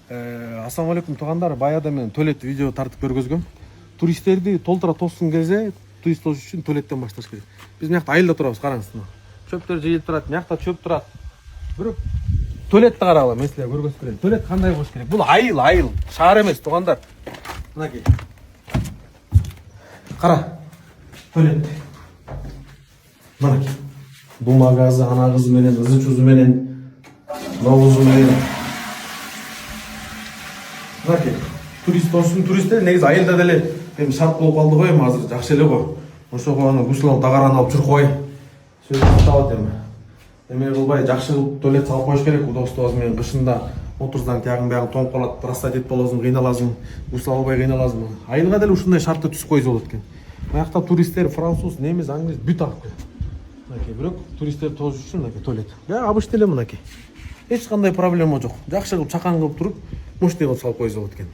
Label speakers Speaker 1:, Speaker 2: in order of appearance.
Speaker 1: Ассаламу алейкум туугандар. Баягы мен туалет видео тартып көргөзгөм. Туристтерди толтура тоскун кезде турист болуш үчүн туалеттен башташ керек. Биз мынакта айылда турабыз, караңыз. Чөптөр жыйылып турат, мынакта чөп турат. Бирок туалетти карагыла, мен силерге көргөзүп берейин. Туалет кандай болуш керек? Бул айыл, шаар эмес, туугандар. Мынакей. Кара. Туалет. Мынакей. Дума газы, ана кызы менен, ызы чузу менен, новузу менен. Мынакей. Турист болсун, туристтер негизи айылда деле эми шарт болуп калды го, эми азыр жакшы эле го. Ошого аны гуслал дагараны алып чуркабай. Сөз тактабат эми. Эме кылбай жакшы кылып туалет салып коюш керек. Удобствосу менен кышында отурсаң тягын биягын тоңуп калат, простатит болосуң, кыйналасың, гусл албай кыйналасың. Айылга деле ушундай шартты түзүп койсо болот экен. Буякта туристтер француз, немис, англис бүт алып келет. Мынакей, бирок туристтер тоз үчүн мынакей туалет. Я абышты эле мынакей. Эч кандай проблема жок. Жакшы кылып чакан кылып туруп, муштый кылып салып койсо болот экен.